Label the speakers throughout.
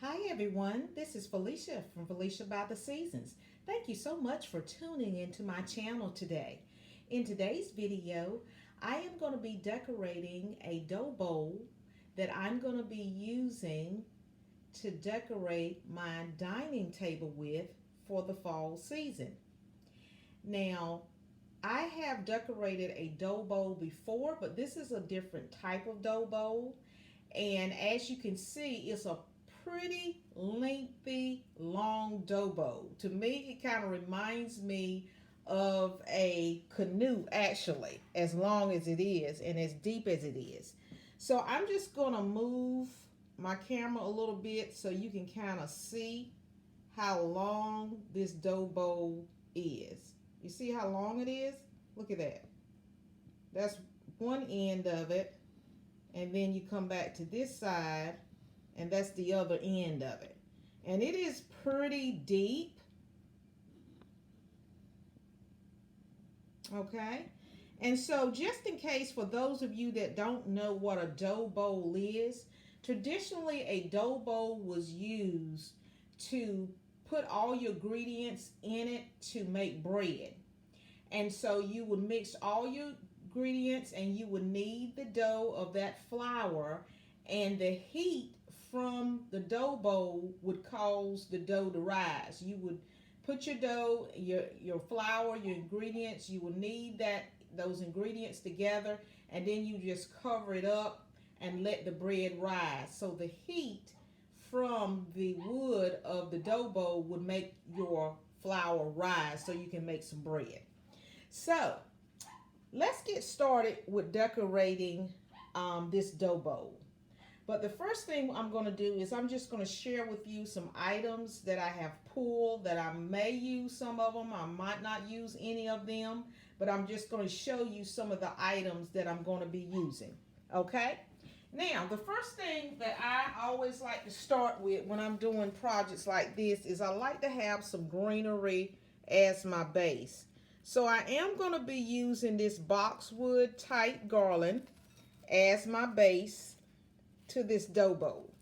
Speaker 1: Hi everyone, this is Felicia from Felicia by the Seasons. Thank you so much for tuning into my channel today. In today's video, I am going to be decorating a dough bowl that I'm going to be using to decorate my dining table with for the fall season. Now, I have decorated a dough bowl before, but this is a different type of dough bowl. And as you can see, it's a pretty lengthy, long dough bowl. To me, it kind of reminds me of a canoe, actually, as long as it is and as deep as it is. So I'm just going to move my camera a little bit so you can kind of see how long this dough bowl is. You see how long it is? Look at that. That's one end of it. And then you come back to this side, and that's the other end of it. And it is pretty deep. Okay. And so just in case, for those of you that don't know what a dough bowl is, traditionally a dough bowl was used to put all your ingredients in it to make bread. And so you would mix all your ingredients and you would knead the dough of that flour, and the heat from the dough bowl would cause the dough to rise. You would put your dough, your flour, your ingredients, you would knead those ingredients together, and then you just cover it up and let the bread rise. So the heat from the wood of the dough bowl would make your flour rise so you can make some bread. So let's get started with decorating this dough bowl. But the first thing I'm going to do is I'm just going to share with you some items that I have pulled, that I may use some of them. I might not use any of them, but I'm just going to show you some of the items that I'm going to be using. Okay? Now, the first thing that I always like to start with when I'm doing projects like this is I like to have some greenery as my base. So I am going to be using this boxwood type garland as my base to this dough bowl.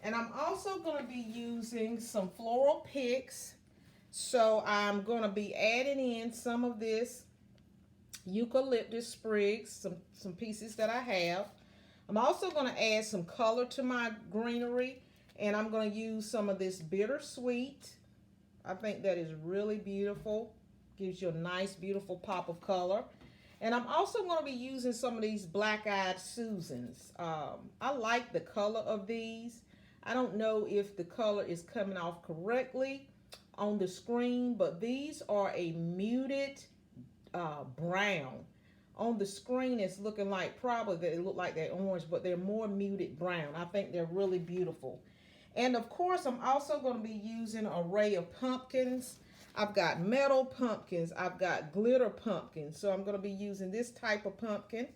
Speaker 1: And I'm also going to be using some floral picks. So I'm going to be adding in some of this eucalyptus sprigs, some pieces that I have. I'm also going to add some color to my greenery, and I'm going to use some of this bittersweet. I think that is really beautiful. Gives you a nice, beautiful pop of color. And I'm also going to be using some of these black-eyed Susans. I like the color of these. I don't know if the color is coming off correctly on the screen, but these are a muted brown. On the screen, it's looking like probably they look like they're orange, but they're more muted brown. I think they're really beautiful. And of course, I'm also going to be using an array of pumpkins. I've got metal pumpkins. I've got glitter pumpkins. So I'm going to be using this type of pumpkin.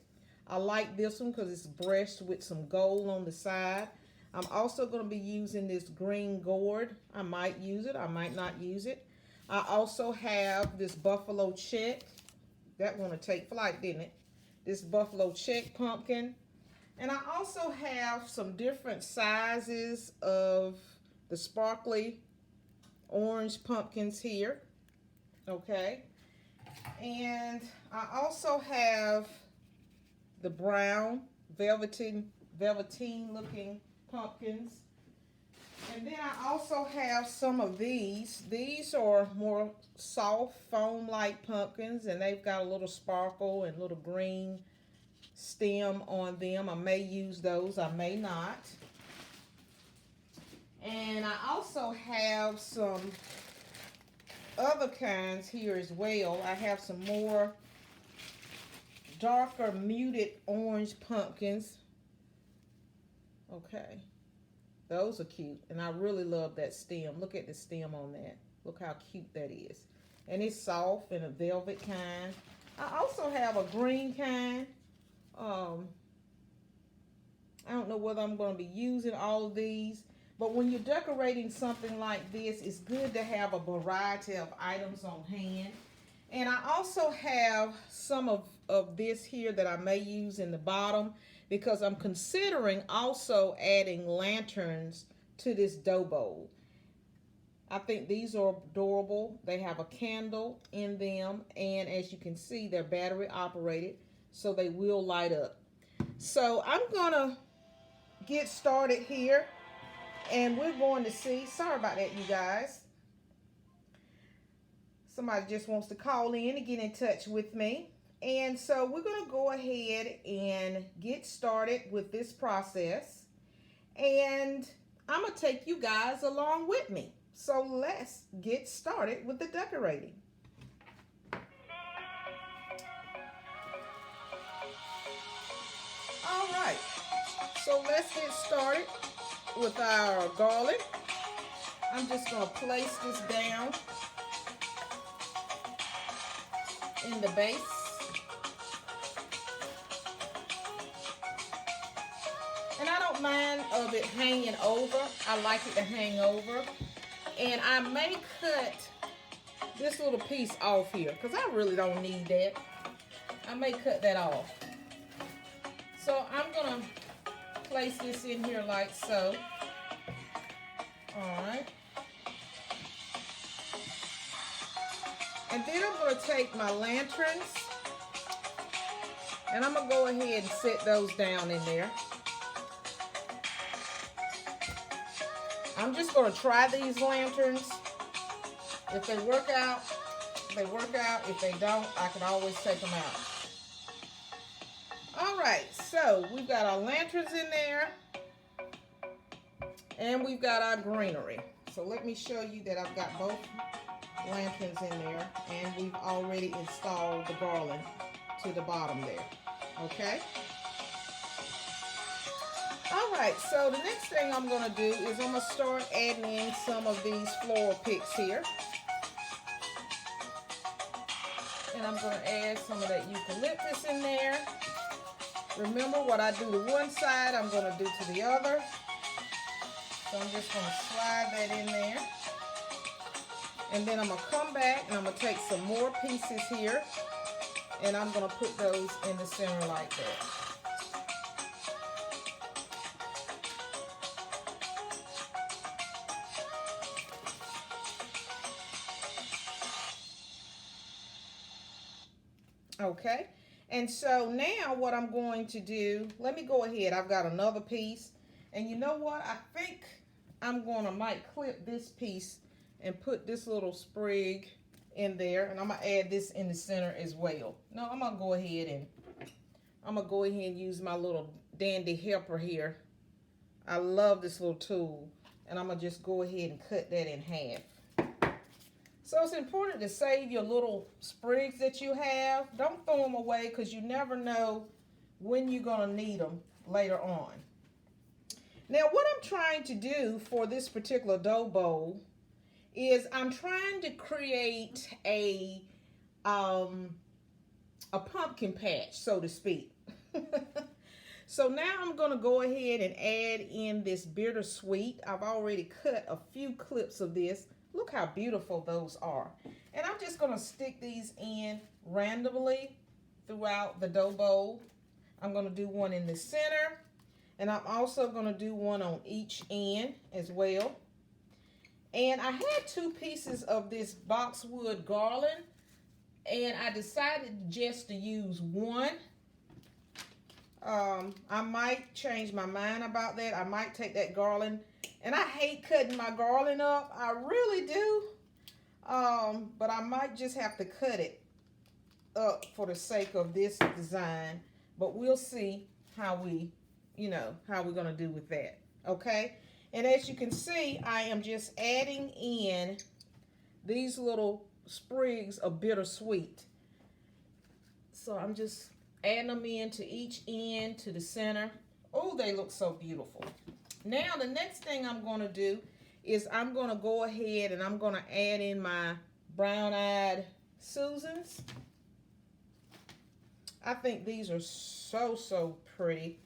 Speaker 1: I like this one because it's brushed with some gold on the side. I'm also going to be using this green gourd. I might use it. I might not use it. I also have this buffalo check. That one to take flight, didn't it? This buffalo check pumpkin. And I also have some different sizes of the sparkly orange pumpkins here. Okay. And I also have the brown velveteen looking pumpkins. And then I also have some of these. These are more soft foam-like pumpkins, and they've got a little sparkle and little green stem on them. I may use those, I may not. And I also have some other kinds here as well. I have some more darker muted orange pumpkins. Okay. Those are cute. And I really love that stem. Look at the stem on that. Look how cute that is. And it's soft and a velvet kind. I also have a green kind. I don't know whether I'm going to be using all of these. But when you're decorating something like this, it's good to have a variety of items on hand. And I also have some of this here that I may use in the bottom, because I'm considering also adding lanterns to this dough bowl. I think these are adorable. They have a candle in them, and as you can see, they're battery operated, so they will light up. So I'm gonna get started here, and we're going to see. Sorry about that, you guys. Somebody just wants to call in and get in touch with me. And so we're going to go ahead and get started with this process. And I'm going to take you guys along with me. So let's get started with the decorating. All right. So let's get started with our garland. I'm just going to place this down in the base. And I don't mind of it hanging over. I like it to hang over. And I may cut this little piece off here because I really don't need that. I may cut that off. So I'm going to place this in here like so. All right. And then I'm going to take my lanterns and I'm going to go ahead and set those down in there. I'm just going to try these lanterns. If they work out, they work out. If they don't, I can always take them out. All right, so we've got our lanterns in there and we've got our greenery. So let me show you that I've got both lanterns in there, and we've already installed the garland to the bottom there. Okay. All right, so the next thing I'm going to do is I'm going to start adding in some of these floral picks here. And I'm going to add some of that eucalyptus in there. Remember, what I do to one side, I'm going to do to the other. So I'm just going to slide that in there. And then I'm going to come back and I'm going to take some more pieces here. And I'm going to put those in the center like that. Okay, and so now what I'm going to do, let me go ahead. I've got another piece, and you know what? I think I'm going to might clip this piece and put this little sprig in there, and I'm going to add this in the center as well. No, I'm going to go ahead and use my little dandy helper here. I love this little tool, and I'm going to just go ahead and cut that in half. So it's important to save your little sprigs that you have. Don't throw them away because you never know when you're going to need them later on. Now what I'm trying to do for this particular dough bowl is I'm trying to create a pumpkin patch, so to speak. So now I'm going to go ahead and add in this bittersweet. I've already cut a few clips of this. Look how beautiful those are. And I'm just going to stick these in randomly throughout the dough bowl. I'm going to do one in the center. And I'm also going to do one on each end as well. And I had two pieces of this boxwood garland. And I decided just to use one. I might change my mind about that. I might take that garland. And I hate cutting my garland up. I really do. But I might just have to cut it up for the sake of this design. But we'll see how we're going to do with that. Okay? And as you can see, I am just adding in these little sprigs of bittersweet. So I'm just adding them into each end to the center. Oh, they look so beautiful. Now, the next thing I'm going to do is I'm going to go ahead and I'm going to add in my brown-eyed Susans. I think these are so pretty.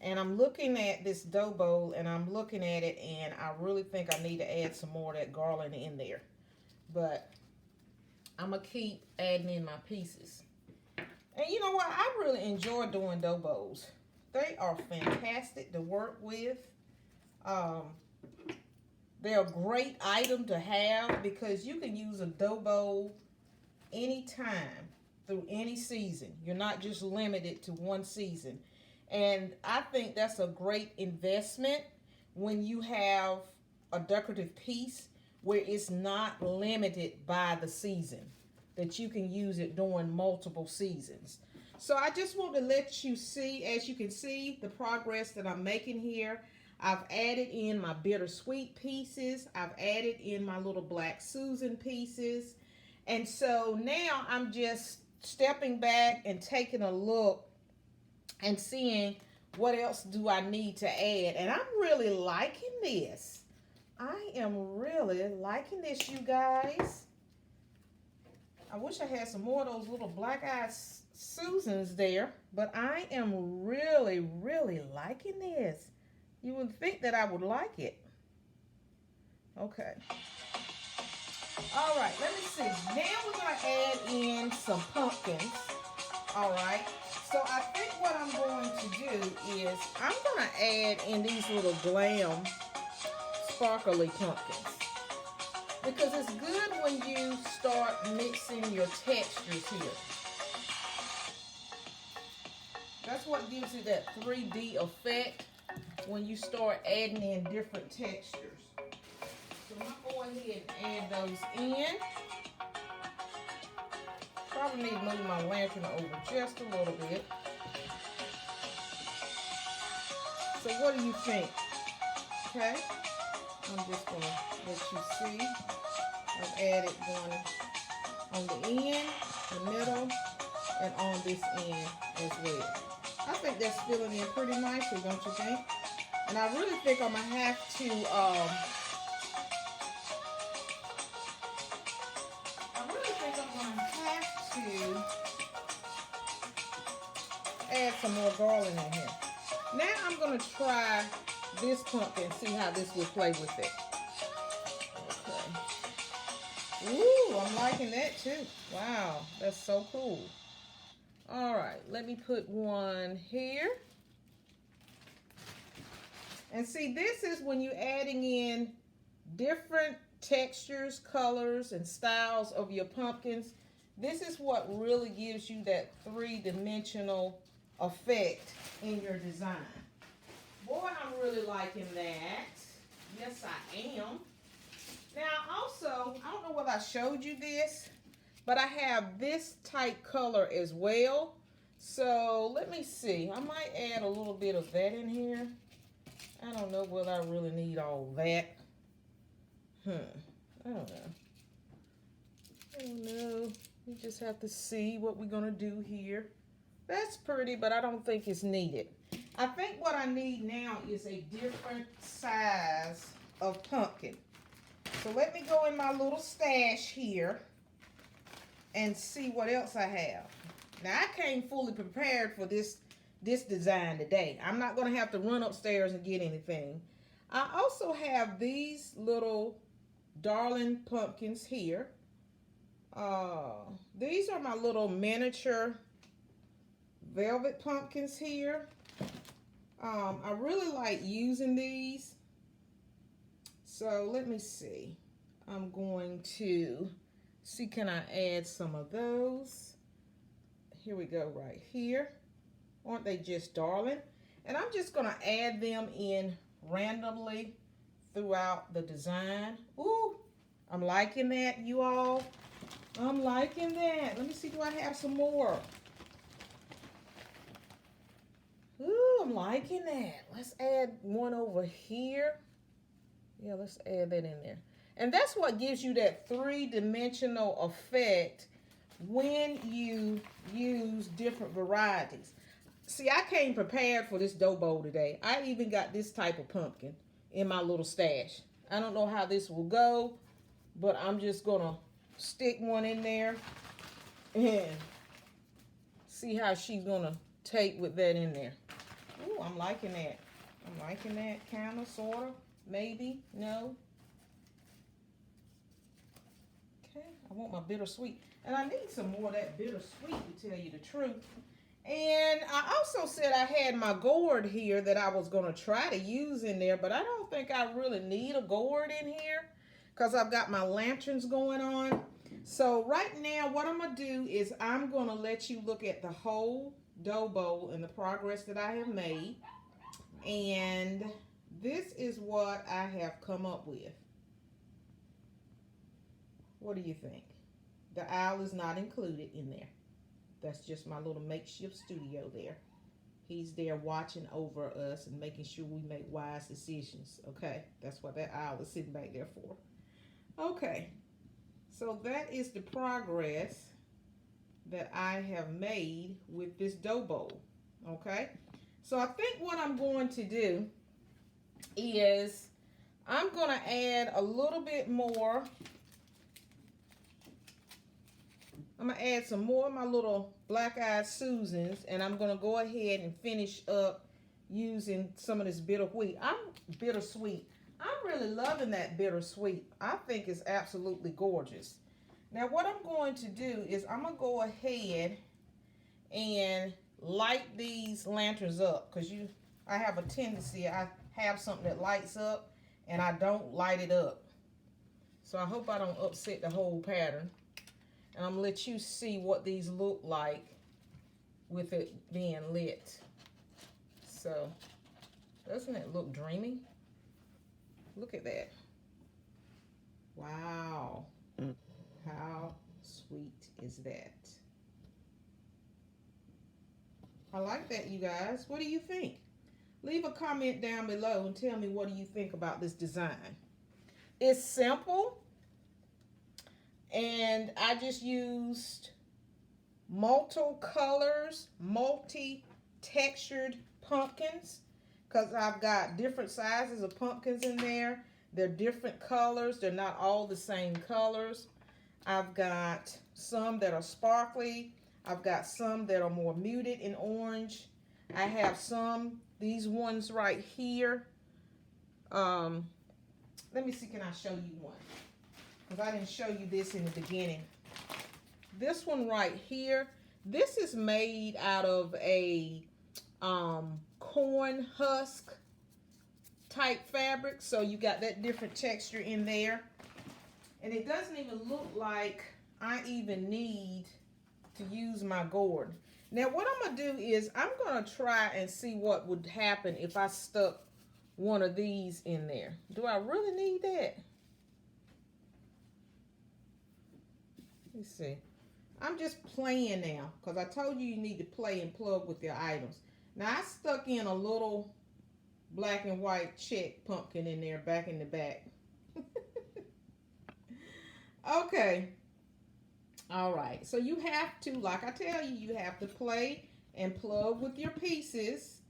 Speaker 1: And I'm looking at this dough bowl and I'm looking at it and I really think I need to add some more of that garland in there. But I'm going to keep adding in my pieces. And you know what? I really enjoy doing dough bowls. They are fantastic to work with. They're a great item to have because you can use a dough bowl anytime through any season. You're not just limited to one season. And I think that's a great investment when you have a decorative piece where it's not limited by the season, that you can use it during multiple seasons. So I just want to let you see, as you can see, the progress that I'm making here. I've added in my bittersweet pieces. I've added in my little Black Susan pieces. And so now I'm just stepping back and taking a look and seeing what else do I need to add. And I'm really liking this. I am really liking this, you guys. I wish I had some more of those little black-eyed Susans there, but I am really, really liking this. You would think that I would like it. Okay. All right, let me see. Now we're going to add in some pumpkins. All right. So I think what I'm going to do is I'm going to add in these little glam sparkly pumpkins, because it's good when you start mixing your textures here. That's what gives it that 3D effect when you start adding in different textures. So I'm going to go ahead and add those in. Probably need to move my lantern over just a little bit. So what do you think? Okay, I'm just going to let you see. I've added one on the end, the middle, and on this end as well. I think that's filling in pretty nicely, don't you think? And I really think I'm going to have to, add some more garland in here. Now I'm going to try this pumpkin, see how this will play with it. Okay. Ooh, I'm liking that too. Wow, that's so cool. All right, let me put one here. And see, this is when you're adding in different textures, colors, and styles of your pumpkins. This is what really gives you that three-dimensional effect in your design. Boy, I'm really liking that. Yes, I am. Now, also, I don't know whether I showed you this, but I have this type color as well. So, let me see. I might add a little bit of that in here. I don't know whether I really need all that. I don't know. I don't know. We just have to see what we're going to do here. That's pretty, but I don't think it's needed. I think what I need now is a different size of pumpkin. So let me go in my little stash here and see what else I have. Now, I came fully prepared for this design today. I'm not going to have to run upstairs and get anything. I also have these little darling pumpkins here. These are my little miniature velvet pumpkins here. I really like using these. So let me see. I'm going to see, can I add some of those? Here we go, right here. Aren't they just darling? And I'm just going to add them in randomly throughout the design. Ooh, I'm liking that, you all. I'm liking that. Let me see, do I have some more? Ooh, I'm liking that. Let's add one over here. Yeah, let's add that in there. And that's what gives you that three-dimensional effect when you use different varieties. See, I came prepared for this dough bowl today. I even got this type of pumpkin in my little stash. I don't know how this will go, but I'm just going to stick one in there and see how she's going to take with that in there. Ooh, I'm liking that. I'm liking that, kind of, sort of, maybe, no. Okay, I want my bittersweet. And I need some more of that bittersweet, to tell you the truth. And I also said I had my gourd here that I was going to try to use in there, but I don't think I really need a gourd in here because I've got my lanterns going on. So right now what I'm going to do is I'm going to let you look at the whole dough bowl and the progress that I have made. And this is what I have come up with. What do you think? The owl is not included in there. That's just my little makeshift studio there. He's there watching over us and making sure we make wise decisions. Okay, that's what that owl is sitting back there for. Okay, so that is the progress that I have made with this dough bowl. Okay, so I think what I'm going to do is I'm going to add a little bit more. I'm going to add some more of my little black-eyed Susans, and I'm going to go ahead and finish up using some of this bittersweet. I'm really loving that bittersweet. I think it's absolutely gorgeous. Now, what I'm going to do is I'm going to go ahead and light these lanterns up because I have a tendency, I have something that lights up, and I don't light it up. So I hope I don't upset the whole pattern. And I'm going to let you see what these look like with it being lit. So, doesn't it look dreamy? Look at that. Wow. How sweet is that? I like that, you guys. What do you think? Leave a comment down below and tell me what do you think about this design. It's simple. And I just used multi-colors, multi-textured pumpkins because I've got different sizes of pumpkins in there. They're different colors. They're not all the same colors. I've got some that are sparkly. I've got some that are more muted in orange. I have some, these ones right here. Let me see, can I show you one? Because I didn't show you this in the beginning. This one right here, this is made out of a corn husk type fabric. So you got that different texture in there. And it doesn't even look like I even need to use my gourd. Now what I'm going to do is I'm going to try and see what would happen if I stuck one of these in there. Do I really need that? Let's see. I'm just playing now because I told you need to play and plug with your items. Now I stuck in a little black and white check pumpkin in there back in the back. Okay. All right. So you have to, like I tell you, you have to play and plug with your pieces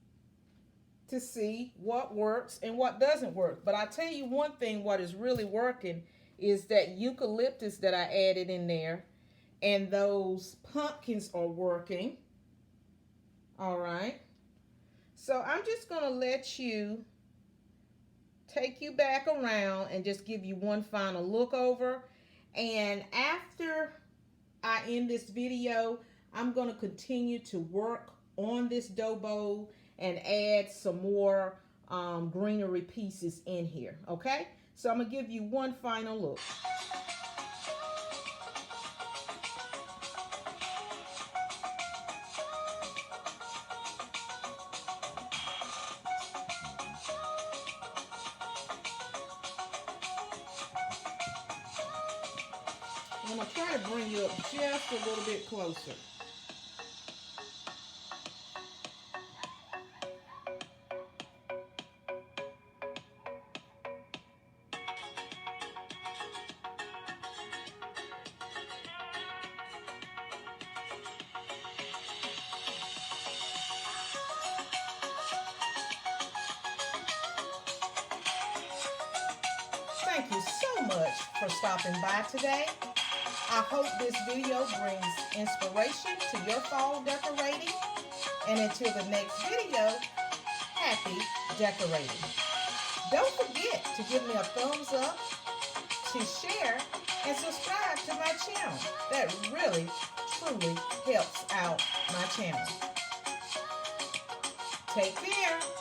Speaker 1: to see what works and what doesn't work. But I tell you one thing, what is really working is that eucalyptus that I added in there, and those pumpkins are working. All right. So I'm just going to let you take you back around and just give you one final look over. And after I end this video, I'm going to continue to work on this dough bowl and add some more greenery pieces in here. Okay. So I'm going to give you one final look. I'm going to try to bring you up just a little bit closer. Thank you so much for stopping by today. I hope this video brings inspiration to your fall decorating. And until the next video, happy decorating. Don't forget to give me a thumbs up, to share, and subscribe to my channel. That really, truly helps out my channel. Take care.